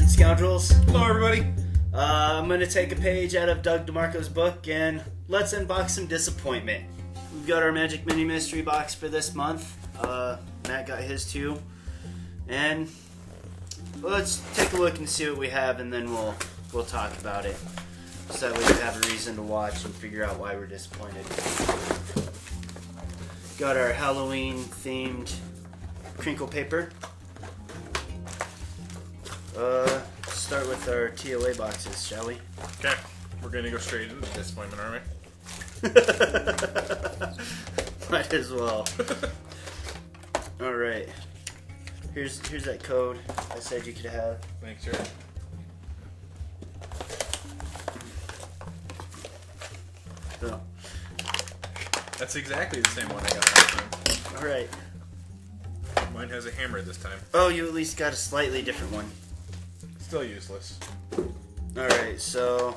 and scoundrels. Hello, everybody. I'm going to take a page out of Doug DeMarco's book and let's unbox some disappointment. We've got our Magic Mini Mystery Box for this month. Matt got his too. And let's take a look and see what we have, and then we'll talk about it. So that we can have a reason to watch and figure out why we're disappointed. Got our Halloween themed crinkle paper. Start with our TOA boxes, shall we? Okay, we're going to go straight into disappointment, aren't we? Might as well. Alright. Here's that code I said you could have. Thanks, sir. So. That's exactly the same one I got last time. Alright. Mine has a hammer this time. Oh, you at least got a slightly different one. Still useless. Alright, so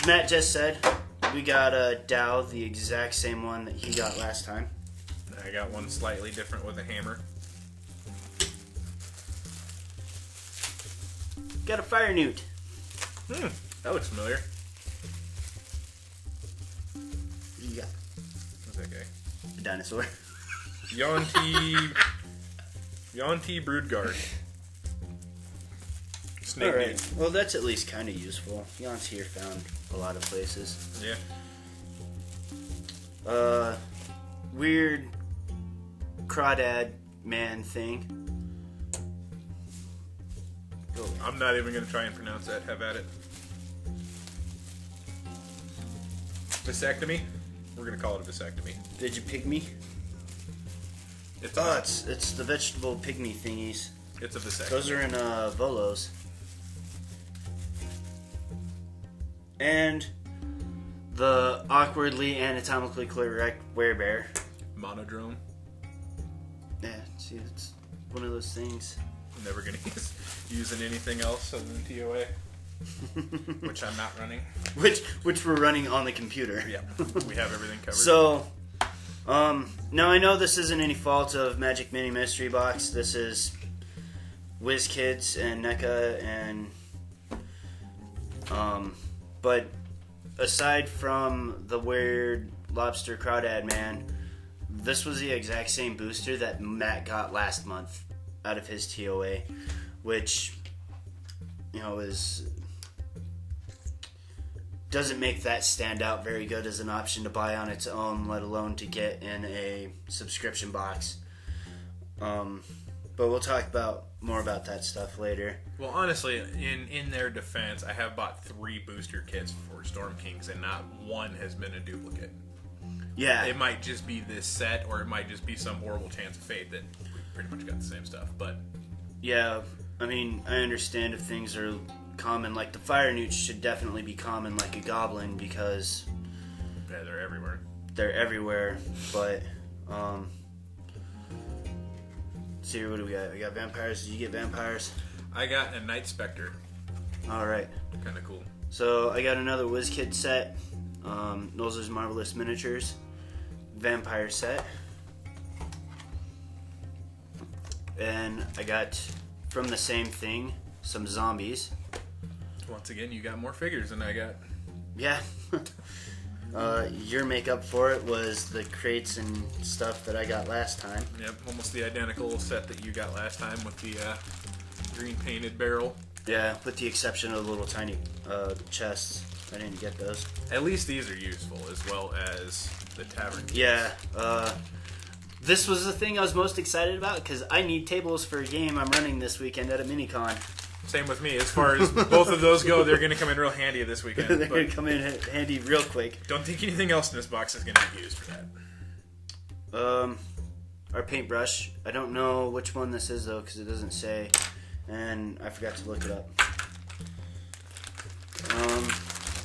Matt just said we got a Dow, the exact same one that he got last time. I got one slightly different with a hammer. Got a Fire Newt. That looks familiar. What do you got? What's that guy? A dinosaur. Yonti Broodguard. Snake Alright, dude. well that's at least kind of useful. Yon's here found a lot of places. Yeah. Weird crawdad man thing. I'm not even going to try and pronounce that. Have at it. Vasectomy? We're going to call it a vasectomy. Did you pygmy? It's the vegetable pygmy thingies. It's a vasectomy. Those are in Volos. And the awkwardly anatomically correct werebear. Monodrome. Yeah, see, it's one of those things. I'm never going to use in anything else other than TOA. Which I'm not running. Which we're running on the computer. Yeah, we have everything covered. So, now I know this isn't any fault of Magic Mini Mystery Box. This is WizKids and NECA and but aside from the weird lobster crawdad man, this was the exact same booster that Matt got last month out of his TOA, which, you know, doesn't make that stand out very good as an option to buy on its own, let alone to get in a subscription box. But we'll talk more about that stuff later. Well, honestly, in their defense, I have bought 3 booster kits for Storm Kings, and not one has been a duplicate. Yeah. It might just be this set, or it might just be some horrible chance of fate that we pretty much got the same stuff. But yeah, I mean, I understand if things are common, like the Fire Newt should definitely be common like a goblin because yeah, they're everywhere. They're everywhere, but let's see, what do we got? We got vampires. Did you get vampires? I got a Night Spectre. Alright. Kind of cool. So I got another WizKid set. Nolzur's Marvelous Miniatures. Vampire set. And I got, from the same thing, some zombies. Once again, you got more figures than I got. Yeah. Your makeup for it was the crates and stuff that I got last time. Yep, almost the identical set that you got last time with the green painted barrel. Yeah, with the exception of the little tiny chests. I didn't get those. At least these are useful, as well as the tavern keys. Yeah. This was the thing I was most excited about because I need tables for a game I'm running this weekend at a minicon. Same with me. As far as both of those go, they're going to come in real handy this weekend. They're going to come in handy real quick. Don't think anything else in this box is going to be used for that. Our paintbrush. I don't know which one this is though because it doesn't say, and I forgot to look it up.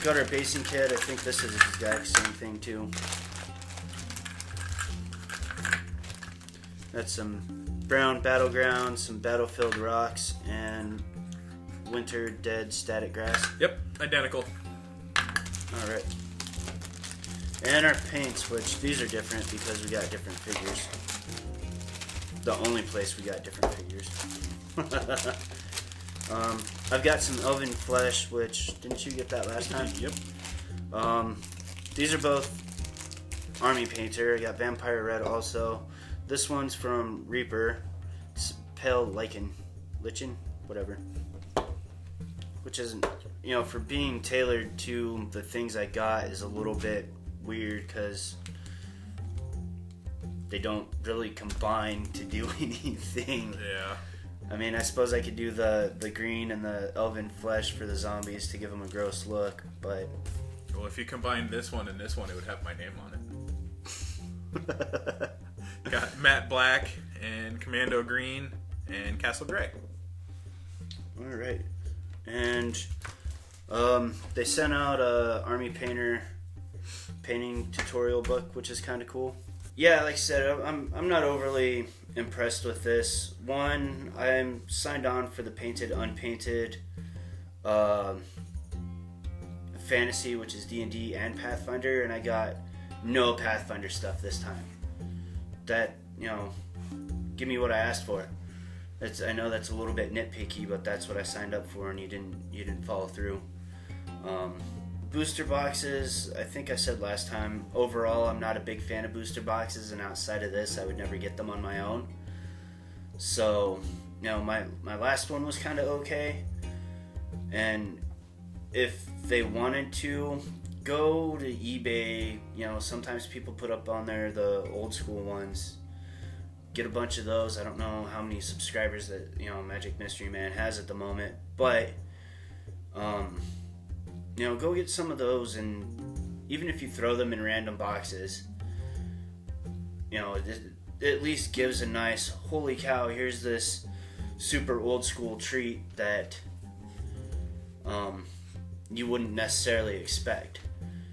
Got our basing kit. I think this is the exact same thing too. That's some brown battlegrounds, some battlefield rocks, and winter dead static grass. Yep, identical. Alright. And our paints, which these are different because we got different figures. The only place we got different figures. I've got some Elven Flesh, which, didn't you get that last time? Yep. These are both Army Painter. I got Vampire Red also. This one's from Reaper. It's Pale Lichen, whatever. Which isn't, for being tailored to the things I got is a little bit weird because they don't really combine to do anything. Yeah. I mean, I suppose I could do the green and the Elven Flesh for the zombies to give them a gross look, but... Well, if you combine this one and this one, it would have my name on it. Got Matte Black and Commando Green and Castle Gray. Alright. And they sent out a Army Painter painting tutorial book, which is kind of cool. Yeah, like I said, I'm not overly impressed with this. One, I'm signed on for the painted, unpainted fantasy, which is D&D and Pathfinder, and I got no Pathfinder stuff this time. That, give me what I asked for. I know that's a little bit nitpicky, but that's what I signed up for, and you didn't follow through. Booster boxes, I think I said last time, overall I'm not a big fan of booster boxes, and outside of this I would never get them on my own. So, my last one was kind of okay, and if they wanted to, go to eBay. Sometimes people put up on there the old school ones. Get a bunch of those. I don't know how many subscribers that Magic Mystery Man has at the moment, but go get some of those, and even if you throw them in random boxes, it at least gives a nice, holy cow, here's this super old school treat that you wouldn't necessarily expect.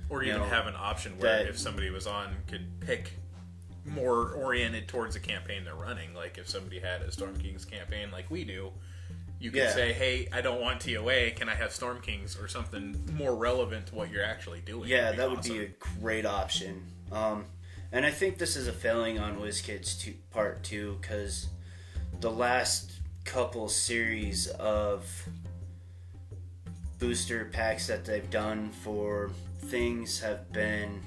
Or even have an option where if somebody was on, could pick more oriented towards the campaign they're running. Like if somebody had a Storm Kings campaign like we do, you could say, hey, I don't want TOA, can I have Storm Kings or something more relevant to what you're actually doing? Yeah, that would be a great option. And I think this is a failing on WizKids Part 2, because the last couple series of booster packs that they've done for things have been...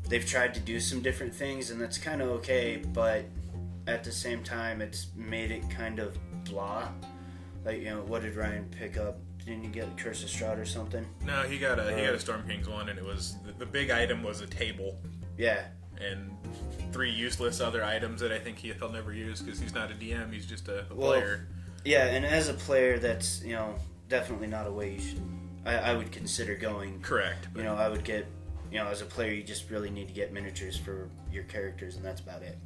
They've tried to do some different things, and that's kind of okay, but at the same time, it's made it kind of blah. Like, what did Ryan pick up? Didn't you get Curse of Strahd or something? No, he got a Storm Kings one, and it was the big item was a table. Yeah. And 3 useless other items that I think he'll never use because he's not a DM, he's just a player. Yeah, and as a player, that's definitely not a way you should. I would consider going. Correct. I would get. As a player, you just really need to get miniatures for your characters, and that's about it.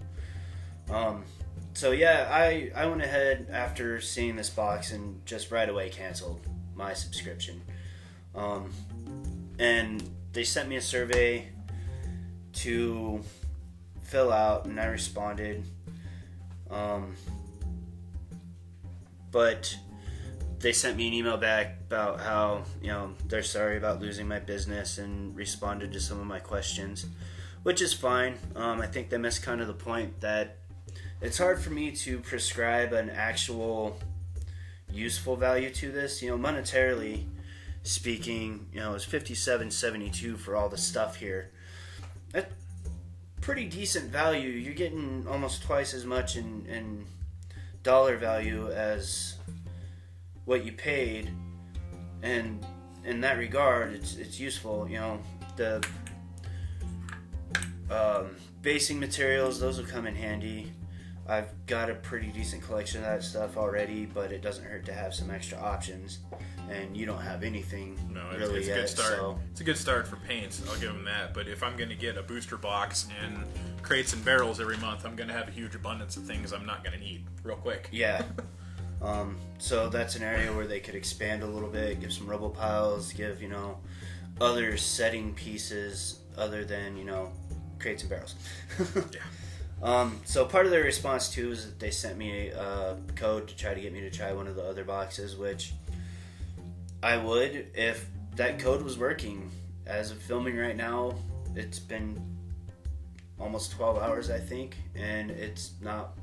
So yeah, I went ahead after seeing this box and just right away canceled my subscription. And they sent me a survey to fill out, and I responded. But they sent me an email back about how, they're sorry about losing my business and responded to some of my questions, which is fine. I think they missed kind of the point that it's hard for me to prescribe an actual useful value to this. Monetarily speaking, it's $57.72 for all the stuff here. That's pretty decent value. You're getting almost twice as much in dollar value as what you paid, and in that regard, it's useful. The basing materials, those will come in handy. I've got a pretty decent collection of that stuff already, but it doesn't hurt to have some extra options, and you don't have anything really it's a yet. good start. So. It's a good start for paints, I'll give them that, but if I'm going to get a booster box and crates and barrels every month, I'm going to have a huge abundance of things I'm not going to need real quick. Yeah. So that's an area where they could expand a little bit, give some rubble piles, give, other setting pieces other than, crates and barrels. Yeah. So part of their response too is that they sent me a code to try to get me to try one of the other boxes, which I would if that code was working. As of filming right now, it's been almost 12 hours, I think, and it's not...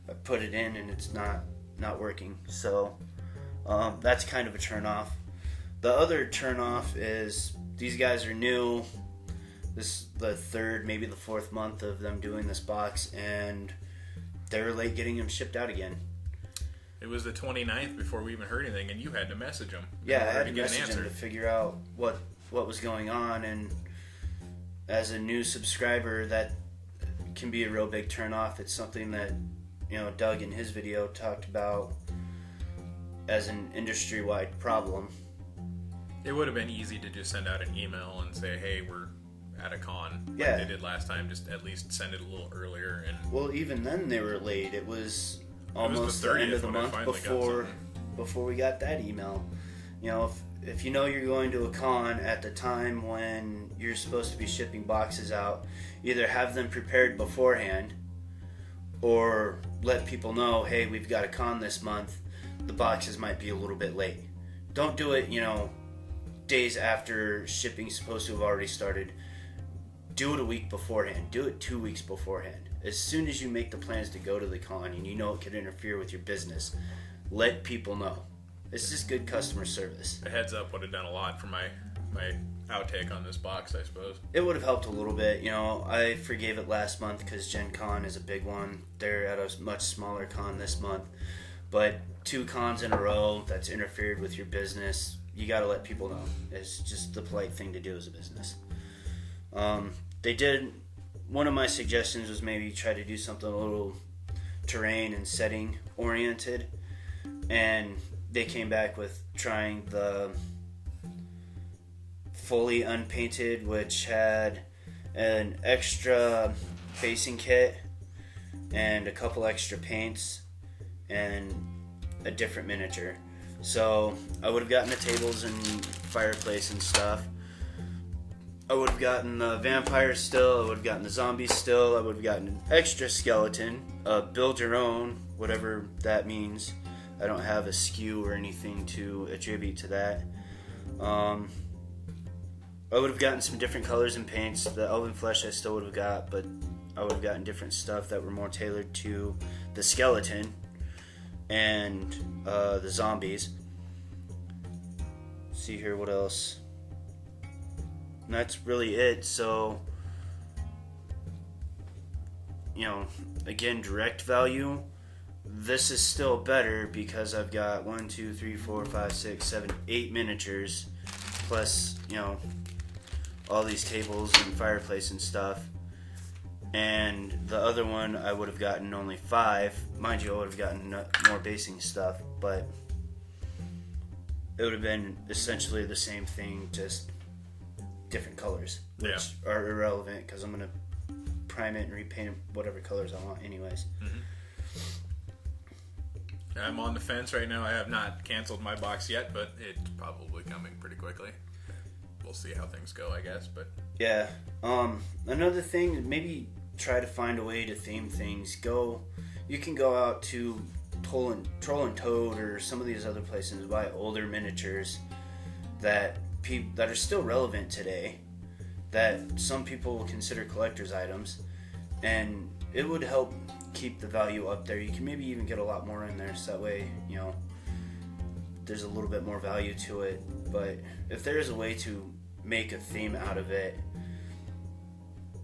I put it in and it's not working. So that's kind of a turn off. The other turn off is these guys are new. This is the third, maybe the fourth month of them doing this box, and they were late getting them shipped out again. It was the 29th before we even heard anything, and you had to message them. Yeah, I had to message them to figure out what was going on, and as a new subscriber, that can be a real big turn off. It's something that, Doug in his video talked about as an industry-wide problem. It would have been easy to just send out an email and say, hey, we're at a con, like yeah, they did last time. Just at least send it a little earlier. And well, even then they were late. It was almost the end of the month before we got that email. If you're going to a con at the time when you're supposed to be shipping boxes out, either have them prepared beforehand or let people know, hey, we've got a con this month, the boxes might be a little bit late. Don't do it, days after shipping's supposed to have already started. Do it a week beforehand. Do it 2 weeks beforehand. As soon as you make the plans to go to the con and it could interfere with your business, let people know. It's just good customer service. A heads up would have done a lot for my outtake on this box, I suppose. It would have helped a little bit. I forgave it last month because Gen Con is a big one. They're at a much smaller con this month. But 2 cons in a row that's interfered with your business, you got to let people know. It's just the polite thing to do as a business. One of my suggestions was maybe try to do something a little terrain and setting oriented, and they came back with trying the fully unpainted, which had an extra basing kit and a couple extra paints and a different miniature. So I would have gotten the tables and fireplace and stuff. I would have gotten the vampires still. I would have gotten the zombies still. I would have gotten an extra skeleton. Build your own, whatever that means. I don't have a SKU or anything to attribute to that. I would have gotten some different colors and paints. The Elven Flesh I still would have got, but I would have gotten different stuff that were more tailored to the skeleton and the zombies. Let's see here, what else? And that's really it. So, again, direct value. This is still better because I've got 1, 2, 3, 4, 5, 6, 7, 8 miniatures, plus, all these tables and fireplace and stuff. And the other one, I would have gotten only 5. Mind you, I would have gotten more basing stuff, but it would have been essentially the same thing, just different colors, which are irrelevant because I'm going to prime it and repaint it whatever colors I want anyways. Mm-hmm. I'm on the fence right now. I have not canceled my box yet, but it's probably coming pretty quickly. We'll see how things go, I guess. But yeah. Another thing, maybe try to find a way to theme things. You can go out to Troll and Toad or some of these other places and buy older miniatures that are still relevant today, that some people will consider collector's items, and it would help keep the value up there. You can maybe even get a lot more in there, so that way, there's a little bit more value to it. But if there is a way to make a theme out of it,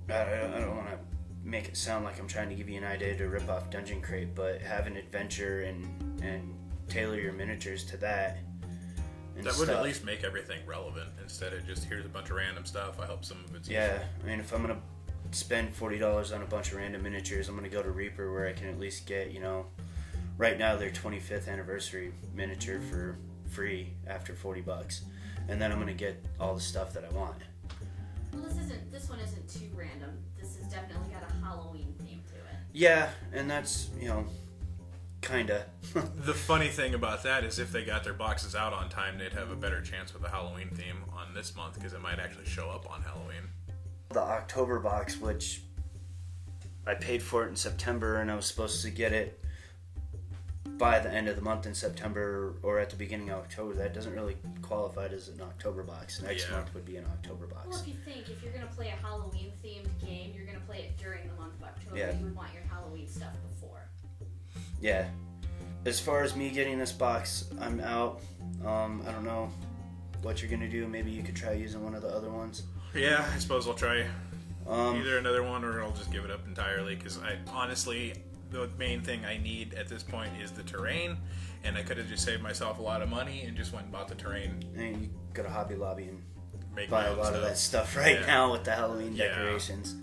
I don't want to make it sound like I'm trying to give you an idea to rip off Dungeon Crate, but have an adventure and tailor your miniatures to that. That would at least make everything relevant instead of just here's a bunch of random stuff. I hope some of it's useful. If I'm going to spend $40 on a bunch of random miniatures, I'm going to go to Reaper where I can at least get, right now their 25th anniversary miniature for free after $40. And then I'm going to get all the stuff that I want. Well, this one isn't too random. This has definitely got a Halloween theme to it. Yeah, and that's, kinda. The funny thing about that is if they got their boxes out on time, they'd have a better chance with a Halloween theme on this month because it might actually show up on Halloween. The October box, which I paid for it in September, and I was supposed to get it by the end of the month in September or at the beginning of October. That doesn't really qualify as an October box. Next month would be an October box. Well, if you're going to play a Halloween themed game, you're going to play it during the month of October. Yeah. You would want your Halloween stuff before. Yeah. As far as me getting this box, I'm out. I don't know what you're gonna do. Maybe you could try using one of the other ones. Yeah, I suppose I'll try either another one or I'll just give it up entirely, because I honestly, the main thing I need at this point is the terrain, and I could have just saved myself a lot of money and just went and bought the terrain. And you go to Hobby Lobby and Make buy a lot of that stuff right now with the Halloween Yeah. decorations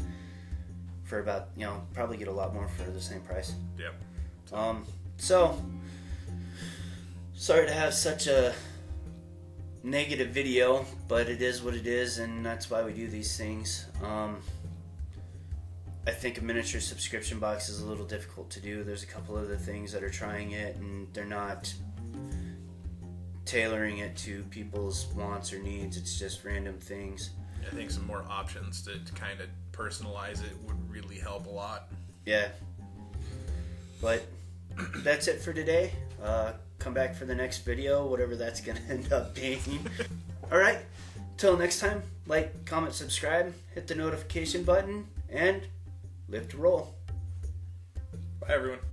for about, probably get a lot more for the same price. Yep. So sorry to have such a negative video, but it is what it is, and that's why we do these things. I think a miniature subscription box is a little difficult to do. There's a couple other things that are trying it, and they're not tailoring it to people's wants or needs. It's just random things. I think some more options to kind of personalize it would really help a lot. Yeah. But that's it for today. Come back for the next video, whatever that's going to end up being. All right. Till next time, like, comment, subscribe, hit the notification button, and live to roll. Bye, everyone.